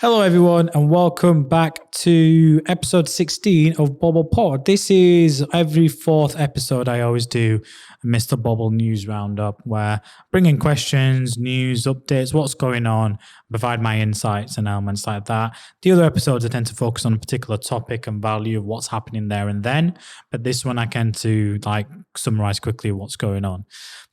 Hello, everyone, and welcome back to episode 16 of Bobble Pod. This is every fourth episode. I always do a Mr Bobble news roundup where I bring in questions, news, updates, what's going on, provide my insights and elements like that. The other episodes I tend to focus on a particular topic and value of what's happening there and then. But this one I tend to summarize quickly what's going on.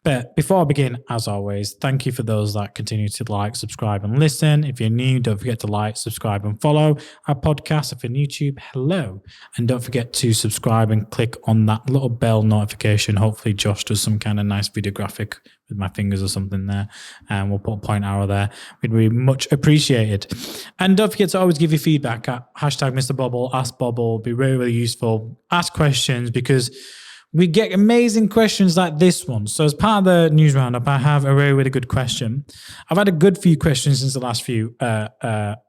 But before I begin, as always, thank you for those that continue to like, subscribe, and listen. If you're new, don't forget to like, subscribe, and follow our podcast. If you're on YouTube, hello. And don't forget to subscribe and click on that little bell notification. Hopefully Josh does some kind of nice video graphic with my fingers or something there. And we'll put a point arrow there. We'd be much appreciated. And don't forget to always give your feedback at hashtag Mr Bobble, Ask Bobble. Be really, really useful. Ask questions because we get amazing questions like this one. So as part of the news roundup, I have a really, really good question. I've had a good few questions since the last few podcasts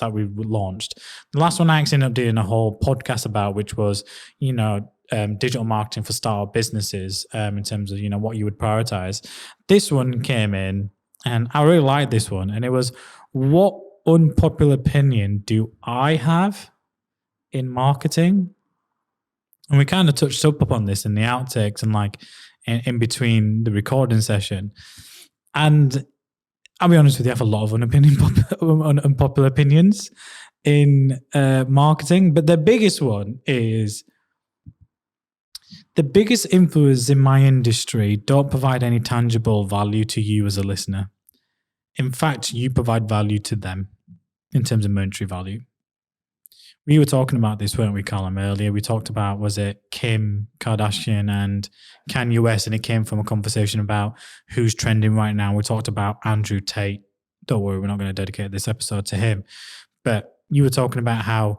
that we've launched. The last one I actually ended up doing a whole podcast about, which was, digital marketing for startup businesses in terms of, what you would prioritize. This one came in and I really liked this one. And it was, what unpopular opinion do I have in marketing? And we kind of touched up upon this in the outtakes and in between the recording session. And I'll be honest with you, I have a lot of unpopular opinions in marketing. But the biggest one is the biggest influencers in my industry don't provide any tangible value to you as a listener. In fact, you provide value to them in terms of monetary value. We were talking about this, weren't we, Callum, earlier? We talked about, was it Kim Kardashian and Kanye West, and it came from a conversation about who's trending right now. We talked about Andrew Tate. Don't worry, we're not going to dedicate this episode to him. But you were talking about how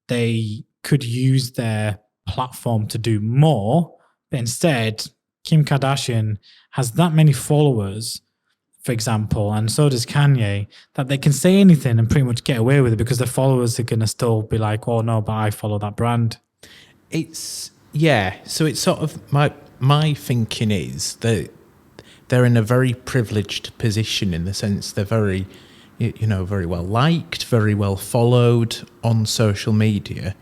they could use their platform to do more, but instead, Kim Kardashian has that many followers, for example, and so does Kanye, that they can say anything and pretty much get away with it because their followers are going to still be like, oh no, but I follow that brand. So it's sort of my thinking is that they're in a very privileged position in the sense they're very, very well liked, very well followed on social media.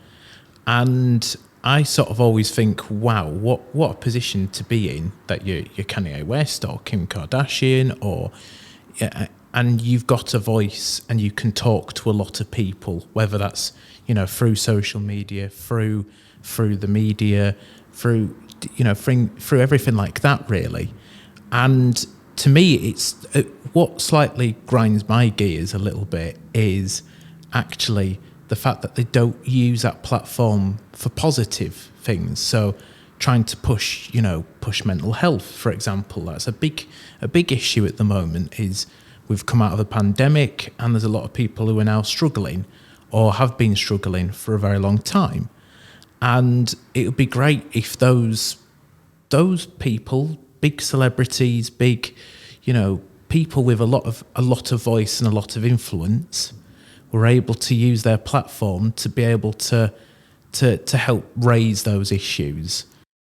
And I sort of always think, wow, what a position to be in, that you're Kanye West or Kim Kardashian, and you've got a voice and you can talk to a lot of people, whether that's through social media, through the media, through everything like that, really. And to me, it's what slightly grinds my gears a little bit is actually the fact that they don't use that platform for positive things. So trying to push mental health, for example, that's a big issue at the moment. Is we've come out of the pandemic and there's a lot of people who are now struggling or have been struggling for a very long time. And it would be great if those people, big celebrities, big, people with a lot of voice and a lot of influence, were able to use their platform to be able to help raise those issues.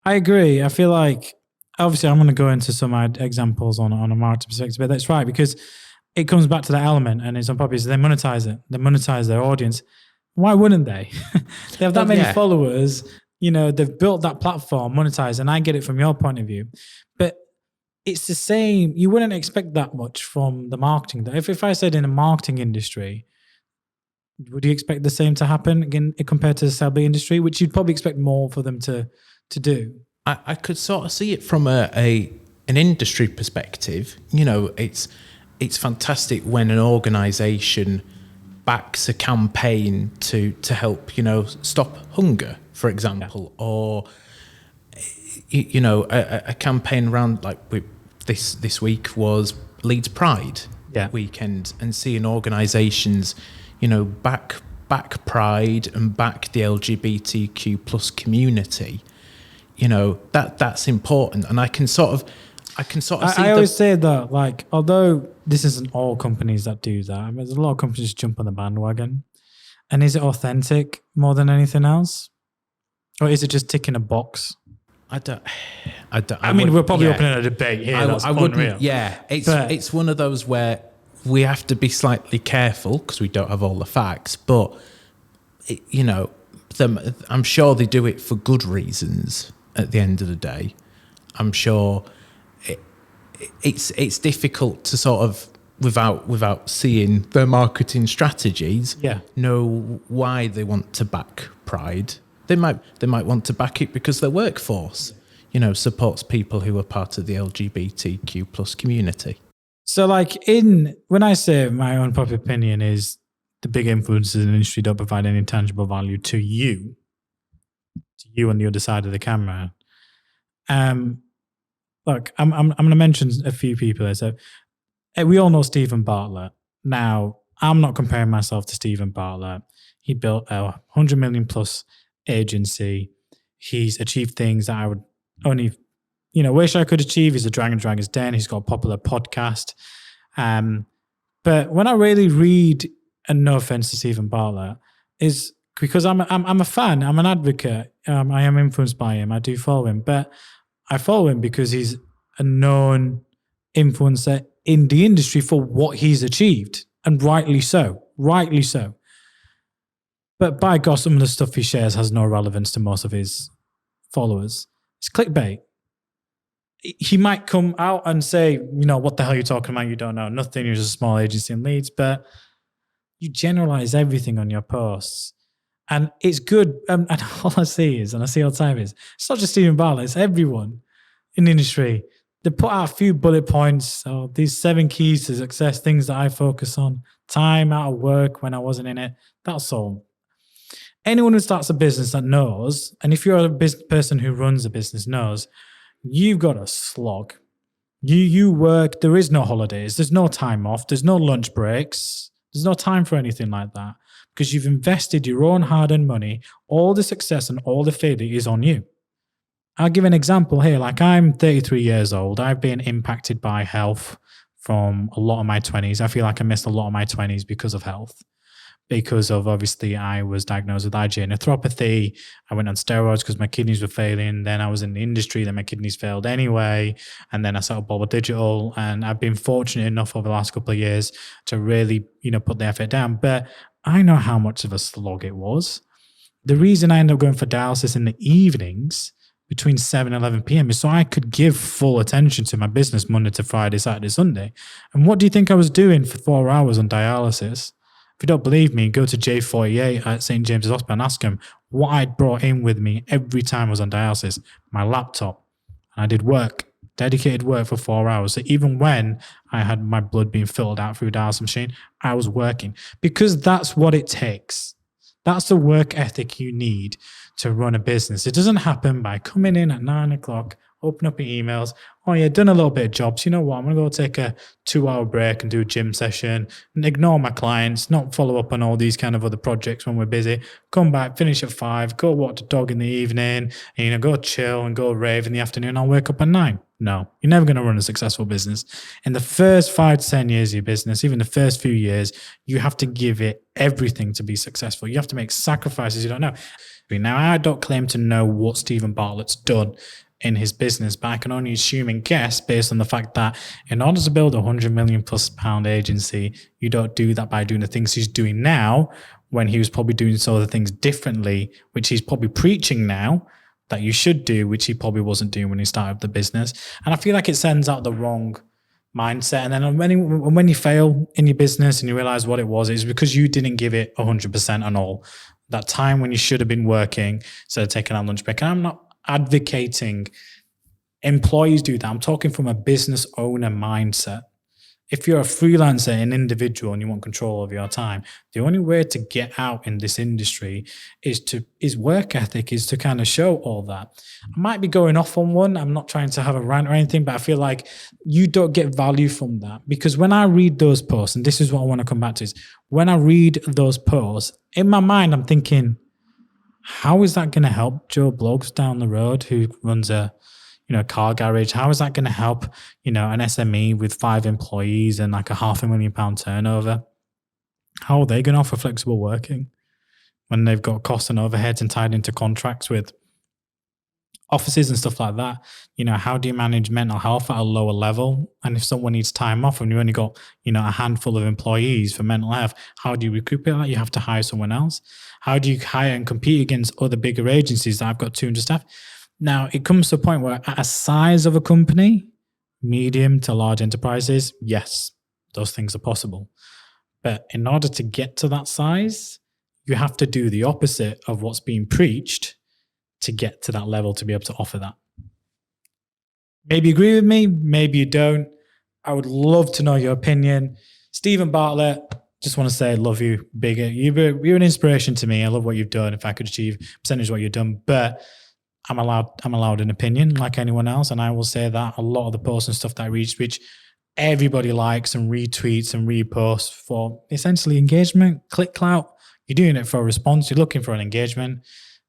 I agree. I feel like, obviously, I'm going to go into some examples on a marketing perspective, but that's right, because it comes back to that element, and it's unpopular. So they monetize it. They monetize their audience. Why wouldn't they? They have that many followers. They've built that platform, monetize, and I get it from your point of view. But it's the same. You wouldn't expect that much from the marketing. If I said in the marketing industry, would you expect the same to happen again compared to the celebrity industry, which you'd probably expect more for them to do? I could sort of see it from an industry perspective. It's fantastic when an organisation backs a campaign to help stop hunger, for example, or a campaign around this week was Leeds Pride weekend, and seeing organisations back Pride and back the LGBTQ plus community, that's important. And I can sort of see. I always say that, although this isn't all companies that do that, I mean, there's a lot of companies just jump on the bandwagon. And is it authentic more than anything else? Or is it just ticking a box? I mean, we're probably opening a debate here. That's unreal. Yeah, it's one of those where we have to be slightly careful because we don't have all the facts, but I'm sure they do it for good reasons at the end of the day. I'm sure it's difficult to sort of, without seeing their marketing strategies, know why they want to back Pride. They might want to back it because their workforce, supports people who are part of the LGBTQ plus community. So when I say my own proper opinion is the big influencers in the industry don't provide any tangible value to you on the other side of the camera. Look, I'm going to mention a few people here. So we all know Stephen Bartlett. Now, I'm not comparing myself to Stephen Bartlett. He built a 100 million plus agency. He's achieved things that I would only, wish I could achieve. He's a Dragon's Den. He's got a popular podcast. But when I really read, and no offense to Stephen Bartlett, is because I'm a fan. I'm an advocate. I am influenced by him. I do follow him, but I follow him because he's a known influencer in the industry for what he's achieved, and rightly so. But by God, some of the stuff he shares has no relevance to most of his followers. It's clickbait. He might come out and say, what the hell are you talking about? You don't know nothing. You're just a small agency in Leeds, but you generalize everything on your posts. And it's good. And all I see is, and I see all the time is, it's not just Stephen Bartlett, it's everyone in the industry. They put out a few bullet points. So these 7 keys to success, things that I focus on, time out of work when I wasn't in it. That's all. Anyone who starts a business that knows, and if you're a business person who runs a business knows, you've got a slog. You work, there is no holidays, there's no time off, there's no lunch breaks, there's no time for anything like that because you've invested your own hard-earned money. All the success and all the failure is on you. I'll give an example here. I'm 33 years old. I've been impacted by health from a lot of my 20s. I feel like I missed a lot of my 20s because of health. Because of, obviously, I was diagnosed with IgA nephropathy. I went on steroids because my kidneys were failing. Then I was in the industry, then my kidneys failed anyway. And then I set up Bobble Digital. And I've been fortunate enough over the last couple of years to really, put the effort down. But I know how much of a slog it was. The reason I ended up going for dialysis in the evenings between 7 and 11 p.m. is so I could give full attention to my business Monday to Friday, Saturday, Sunday. And what do you think I was doing for 4 hours on dialysis? If you don't believe me, go to J48 at St. James's Hospital and ask them what I'd brought in with me every time I was on dialysis. My laptop. And I did work, dedicated work for 4 hours. So even when I had my blood being filtered out through a dialysis machine, I was working. Because that's what it takes. That's the work ethic you need to run a business. It doesn't happen by coming in at 9 o'clock, open up your emails. Oh yeah, done a little bit of jobs. You know what? I'm going to go take a 2-hour break and do a gym session and ignore my clients, not follow up on all these kind of other projects when we're busy. Come back, finish at 5, go walk the dog in the evening, and go chill and go rave in the afternoon. I'll wake up at 9. No, you're never going to run a successful business. In the first 5 to 10 years of your business, even the first few years, you have to give it everything to be successful. You have to make sacrifices you don't know. Now, I don't claim to know what Stephen Bartlett's done in his business, but I can only assume and guess based on the fact that in order to build a £100 million plus agency, you don't do that by doing the things he's doing now, when he was probably doing some other things differently, which he's probably preaching now that you should do, which he probably wasn't doing when he started the business. And I feel like it sends out the wrong mindset. And then when you fail in your business and you realize what it was, it's because you didn't give it 100% on all that time when you should have been working instead of taking out lunch break. And I'm not advocating employees do that. I'm talking from a business owner mindset. If you're a freelancer, an individual, and you want control over your time, the only way to get out in this industry is work ethic, is to kind of show all that. I might be going off on one. I'm not trying to have a rant or anything, but I feel like you don't get value from that. Because when I read those posts, and this is what I want to come back to, is when I read those posts, in my mind, I'm thinking, how is that going to help Joe Bloggs down the road who runs a car garage? How is that going to help, an SME with 5 employees and like a £500,000 turnover? How are they going to offer flexible working when they've got costs and overheads and tied into contracts with offices and stuff like that, how do you manage mental health at a lower level? And if someone needs time off and you only got, a handful of employees for mental health, how do you recuperate that? You have to hire someone else. How do you hire and compete against other bigger agencies that have got 200 staff? Now, it comes to a point where at a size of a company, medium to large enterprises, yes, those things are possible. But in order to get to that size, you have to do the opposite of what's being preached to get to that level to be able to offer that. Maybe you agree with me, maybe you don't. I would love to know your opinion. Stephen Bartlett, just want to say I love you bigger. You're an inspiration to me. I love what you've done. If I could achieve percentage of what you've done, but I'm allowed an opinion like anyone else. And I will say that a lot of the posts and stuff that I reach, which everybody likes and retweets and reposts for essentially engagement, click clout. You're doing it for a response. You're looking for an engagement.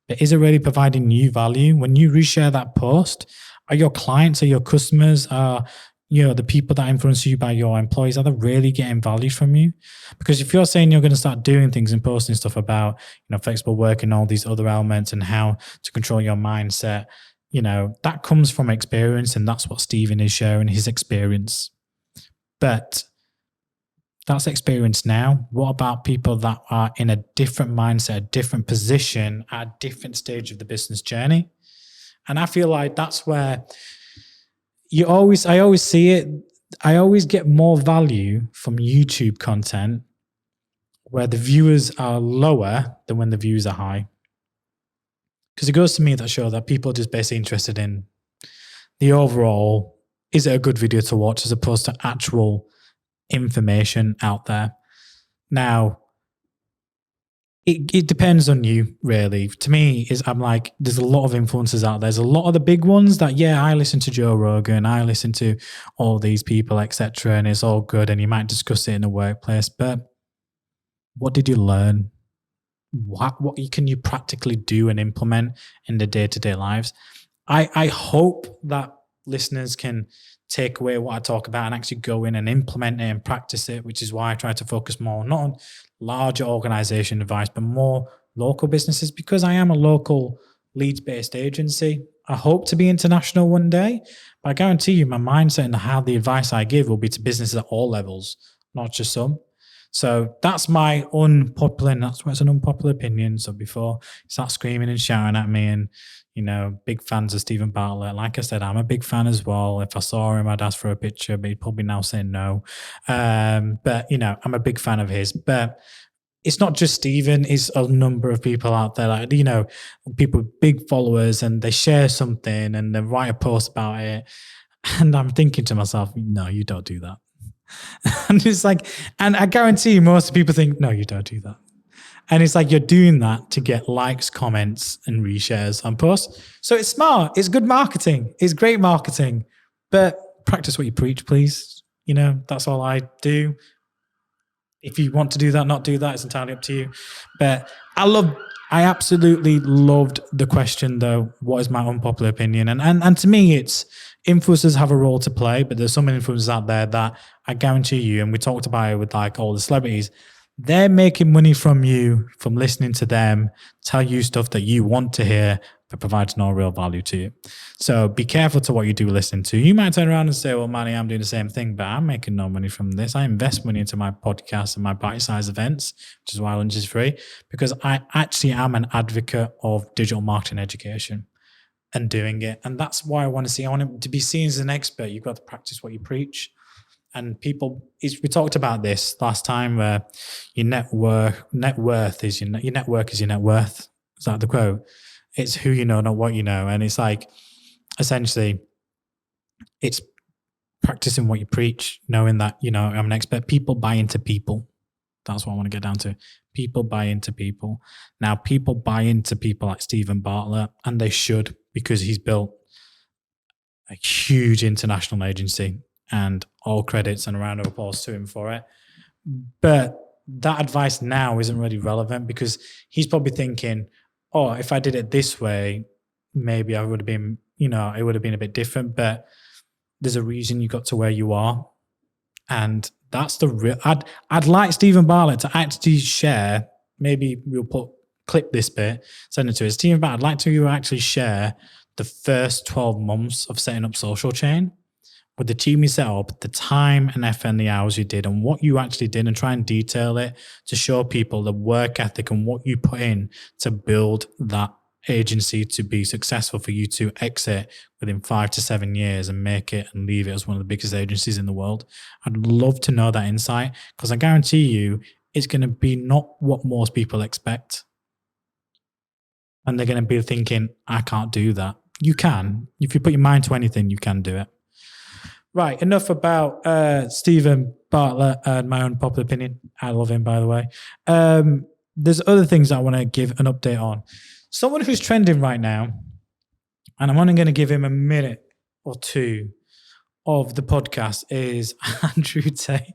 But is it really providing you value? When you reshare that post, are your clients, are your customers, are the people that influence you by your employees, are they really getting value from you? Because if you're saying you're going to start doing things and posting stuff about, flexible work and all these other elements and how to control your mindset, that comes from experience, and that's what Stephen is sharing, his experience. But that's experience now. What about people that are in a different mindset, a different position, at a different stage of the business journey? And I feel like that's where I always see it. I always get more value from YouTube content where the viewers are lower than when the views are high. Because it goes to me that show that people are just basically interested in the overall, is it a good video to watch as opposed to actual information out there. Now, it depends on you, really. To me, I'm like, there's a lot of influencers out there. There's a lot of the big ones that, I listen to Joe Rogan, I listen to all these people, etc., and it's all good, and you might discuss it in the workplace, but what did you learn? What can you practically do and implement in the day-to-day lives? I hope that listeners can take away what I talk about and actually go in and implement it and practice it, which is why I try to focus more, not on larger organization advice, but more local businesses, because I am a local Leeds-based agency. I hope to be international one day, but I guarantee you my mindset and how the advice I give will be to businesses at all levels, not just some. So that's my unpopular, and that's why it's an unpopular opinion. So before you start screaming and shouting at me and, big fans of Stephen Bartlett, like I said, I'm a big fan as well. If I saw him, I'd ask for a picture, but he'd probably now say no. But, I'm a big fan of his. But it's not just Stephen, it's a number of people out there, like, people with big followers, and they share something and they write a post about it. And I'm thinking to myself, no, you don't do that. And it's like, and I guarantee most people think, no, you don't do that. And it's like, you're doing that to get likes, comments, and reshares on posts. So it's smart. It's good marketing. It's great marketing. But practice what you preach, please. That's all I do. If you want to do that, not do that, it's entirely up to you. But I absolutely loved the question, though. What is my unpopular opinion? And to me, it's influencers have a role to play, but there's some influencers out there that I guarantee you, and we talked about it with like all the celebrities, they're making money from you, from listening to them tell you stuff that you want to hear, but provides no real value to you. So be careful to what you do listen to. You might turn around and say, well, Manny, I'm doing the same thing, but I'm making no money from this. I invest money into my podcast and my bite-sized events, which is why lunch is free, because I actually am an advocate of digital marketing education and doing it. And that's why I want it to be seen as an expert. You've got to practice what you preach. And we talked about this last time, where your net worth is your network is your net worth. Is that the quote? It's who you know, not what you know. And it's like, essentially, it's practicing what you preach, knowing that, I'm an expert. People buy into people. That's what I want to get down to. People buy into people. Now, people buy into people like Stephen Bartlett, and they should, because he's built a huge international agency, and all credits and a round of applause to him for it. But that advice now isn't really relevant, because he's probably thinking, oh, if I did it this way, maybe I would have been, it would have been a bit different. But there's a reason you got to where you are. And that's the real, I'd like Stephen Bartlett to actually share, maybe we'll clip this bit, send it to us. Stephen Bartlett, I'd like to actually share the first 12 months of setting up Social Chain, with the team you set up, the time and effort and the hours you did and what you actually did, and try and detail it to show people the work ethic and what you put in to build that agency to be successful for you to exit within 5 to 7 years and make it and leave it as one of the biggest agencies in the world. I'd love to know that insight, because I guarantee you it's going to be not what most people expect. And they're going to be thinking, I can't do that. You can. If you put your mind to anything, you can do it. Right, enough about Stephen Bartlett and my own popular opinion. I love him, by the way. There's other things I want to give an update on. Someone who's trending right now, and I'm only going to give him a minute or two of the podcast, is Andrew Tate.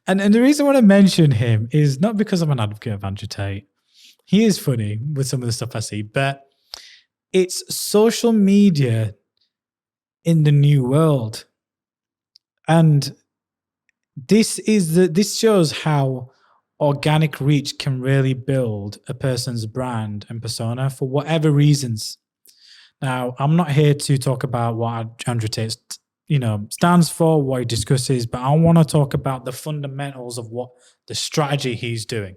And the reason I want to mention him is not because I'm an advocate of Andrew Tate. He is funny with some of the stuff I see, but it's social media in the new world. And this shows how organic reach can really build a person's brand and persona for whatever reasons. Now, I'm not here to talk about what Andrew Tate, stands for, what he discusses, but I want to talk about the fundamentals of what the strategy he's doing.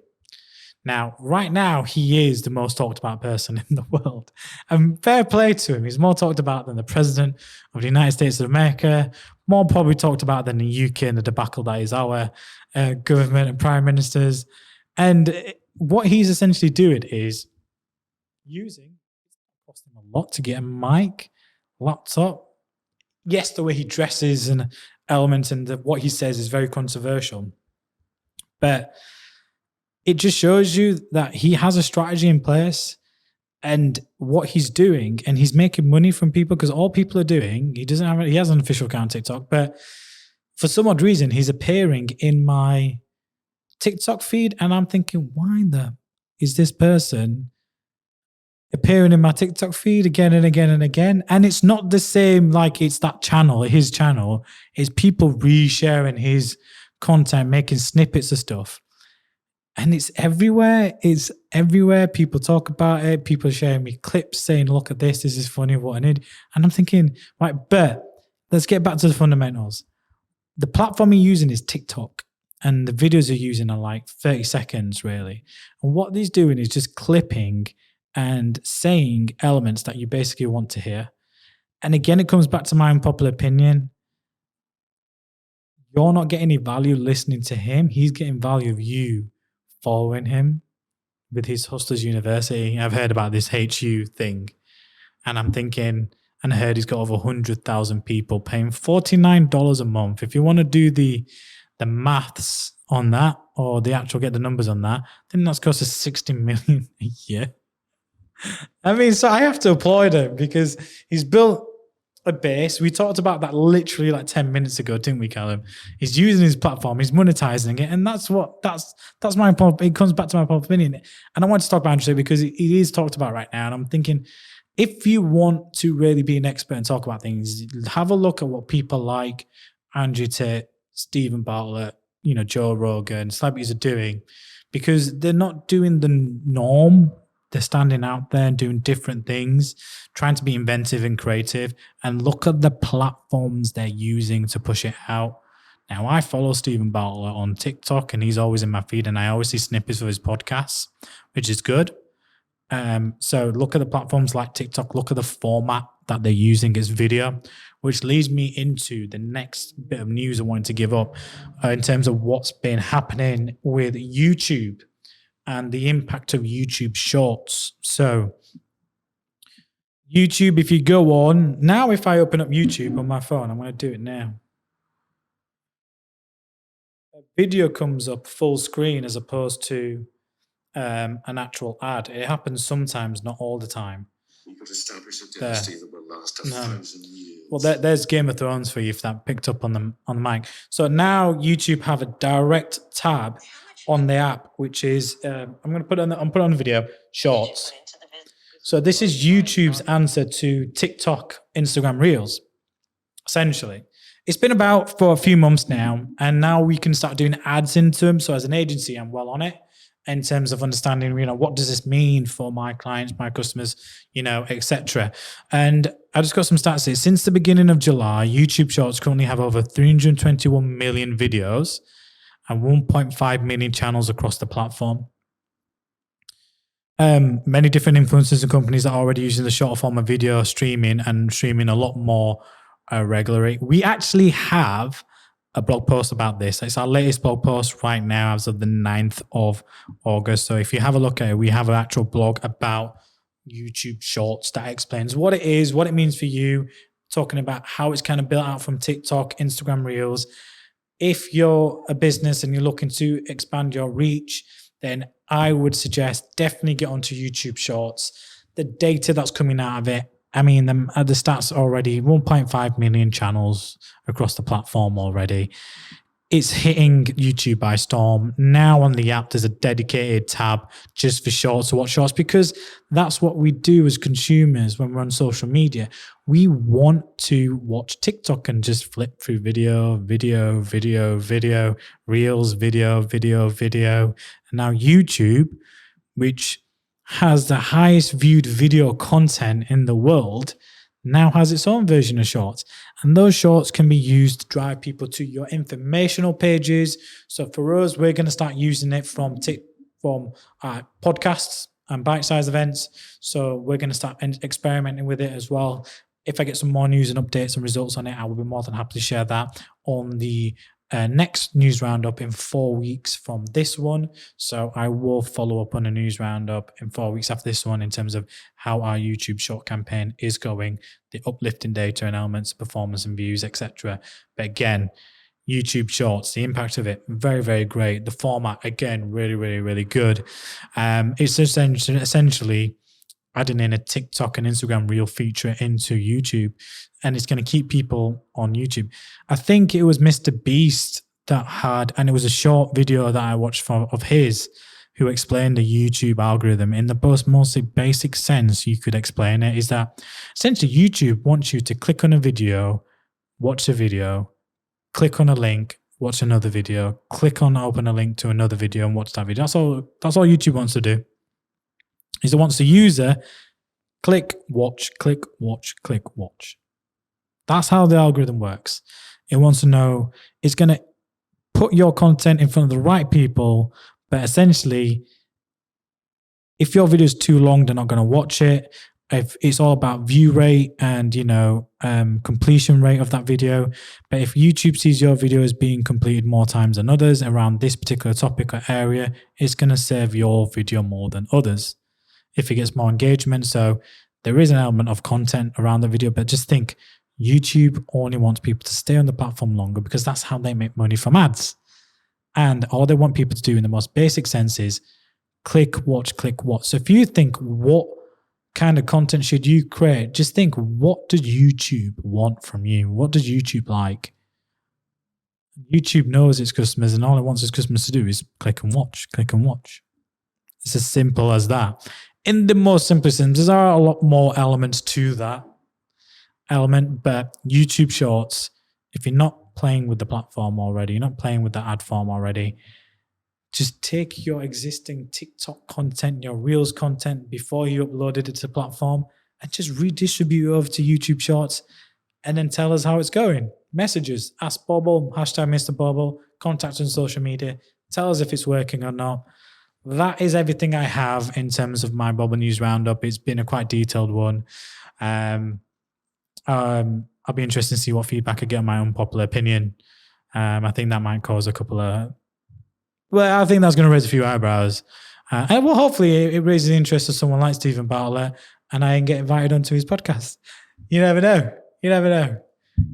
Now, right now, he is the most talked about person in the world. And fair play to him. He's more talked about than the president of the United States of America, more probably talked about than the UK and the debacle that is our government and prime ministers. And what he's essentially doing is using, it's costing a lot to get a mic, laptop. Yes, the way he dresses and elements and what he says is very controversial. But it just shows you that he has a strategy in place and what he's doing, and he's making money from people, because all people are doing, he has an official account on TikTok, but for some odd reason, he's appearing in my TikTok feed. And I'm thinking, why is this person appearing in my TikTok feed again and again and again? And it's not the same, like it's that channel, his channel. It's people resharing his content, making snippets of stuff. And it's everywhere. It's everywhere. People talk about it. People sharing me clips saying, look at this. This is funny. What I need. And I'm thinking, right, but let's get back to the fundamentals. The platform you're using is TikTok. And the videos you're using are like 30 seconds, really. And what he's doing is just clipping and saying elements that you basically want to hear. And again, it comes back to my unpopular opinion. You're not getting any value listening to him. He's getting value of you following him with his Hustlers University. I've heard about this HU thing, and I'm thinking, and I heard he's got over 100,000 people paying $49 a month. If you want to do the maths on that, or the actual get the numbers on that, then that's cost us $60 million a year. I mean, so I have to applaud him, because he's built a base. We talked about that literally like 10 minutes ago, didn't we, Callum? He's using his platform, he's monetizing it, and that's my point. It comes back to my opinion. And I want to talk about Andrew Tate because it is talked about right now. And I'm thinking, if you want to really be an expert and talk about things, have a look at what people like Andrew Tate, Stephen Bartlett, Joe Rogan, celebrities are doing, because they're not doing the norm. They're standing out there and doing different things, trying to be inventive and creative. And look at the platforms they're using to push it out. Now, I follow Stephen Bartlett on TikTok, and he's always in my feed, and I always see snippets of his podcasts, which is good. So look at the platforms like TikTok. Look at the format that they're using as video, which leads me into the next bit of news I wanted to give up in terms of what's been happening with YouTube and the impact of YouTube Shorts. So YouTube, if you go on, now if I open up YouTube on my phone, I'm going to do it now. A video comes up full screen as opposed to an actual ad. It happens sometimes, not all the time. You could establish a dynasty that will last 1,000 years. Well, there's Game of Thrones for you if that picked up on the mic. So now YouTube have a direct tab on the app, which is I'm going to put on the video Shorts. So this is YouTube's answer to TikTok, Instagram Reels. Essentially, it's been about for a few months now, and now we can start doing ads into them. So as an agency, I'm well on it. in terms of understanding, what does this mean for my clients, my customers, etc. And I just got some stats here. Since the beginning of July, YouTube Shorts currently have over 321 million videos and 1.5 million channels across the platform. Many different influencers and companies are already using the short form of video streaming and streaming a lot more regularly. We actually have a blog post about this. It's our latest blog post right now as of the 9th of August. So if you have a look at it, we have an actual blog about YouTube Shorts that explains what it is, what it means for you, talking about how it's kind of built out from TikTok, Instagram Reels. If you're a business and you're looking to expand your reach, then I would suggest definitely get onto YouTube Shorts. The data that's coming out of it, the stats already, 1.5 million channels across the platform already. It's hitting YouTube by storm. Now on the app, there's a dedicated tab just for Shorts, to watch Shorts, because that's what we do as consumers when we're on social media. We want to watch TikTok and just flip through video, Reels, video. And now YouTube, which has the highest viewed video content in the world, now has its own version of Shorts. And those Shorts can be used to drive people to your informational pages. So for us, we're going to start using it from podcasts and bite-sized events. So we're going to start experimenting with it as well. If I get some more news and updates and results on it, I will be more than happy to share that on the next news roundup in 4 weeks from this one. So I will follow up on a news roundup in 4 weeks after this one in terms of how our YouTube short campaign is going, the uplifting data and elements, performance and views, etc. But again, YouTube Shorts, the impact of it, very, very great. The format, again, really, really, really good. It's essentially adding in a TikTok and Instagram Reel feature into YouTube, and it's going to keep people on YouTube. I think it was Mr Beast that had, and it was a short video that I watched of his, who explained the YouTube algorithm in the most basic sense you could explain it, is that essentially YouTube wants you to click on a video, watch a video, click on a link, watch another video, open a link to another video and watch that video. That's all YouTube wants to do. Is it wants the user click, watch, click, watch, click, watch. That's how the algorithm works. It wants to know, it's going to put your content in front of the right people, but essentially, if your video is too long, they're not going to watch it. If it's all about view rate and, completion rate of that video. But if YouTube sees your video as being completed more times than others around this particular topic or area, it's going to serve your video more than others. If it gets more engagement. So there is an element of content around the video, but just think, YouTube only wants people to stay on the platform longer because that's how they make money from ads. And all they want people to do in the most basic sense is click, watch. So if you think, what kind of content should you create? Just think, what does YouTube want from you? What does YouTube like? YouTube knows its customers, and all it wants its customers to do is click and watch. It's as simple as that. In the most simplest sense, there are a lot more elements to that element, but YouTube Shorts, if you're not playing with the platform already, you're not playing with the ad form already, just take your existing TikTok content, your Reels content before you uploaded it to the platform, and just redistribute it over to YouTube Shorts, and then tell us how it's going. Messages, Ask Bobble, hashtag Mr Bobble, contact us on social media, tell us if it's working or not. That is everything I have in terms of my Bobble News Roundup. It's been a quite detailed one. I'll be interested to see what feedback I get on my unpopular opinion. I think that might cause I think that's going to raise a few eyebrows. And well, hopefully it raises the interest of someone like Stephen Bartlett and I can get invited onto his podcast. You never know.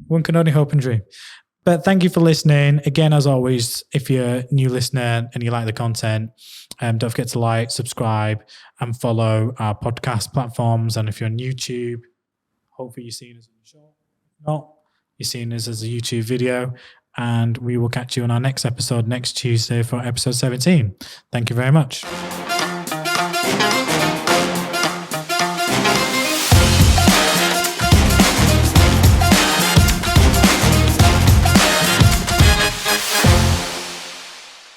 One can only hope and dream. But thank you for listening. Again, as always, if you're a new listener and you like the content, don't forget to like, subscribe, and follow our podcast platforms. And if you're on YouTube, hopefully you're seeing us on the show. If not, you're seeing us as a YouTube video. And we will catch you on our next episode next Tuesday for episode 17. Thank you very much.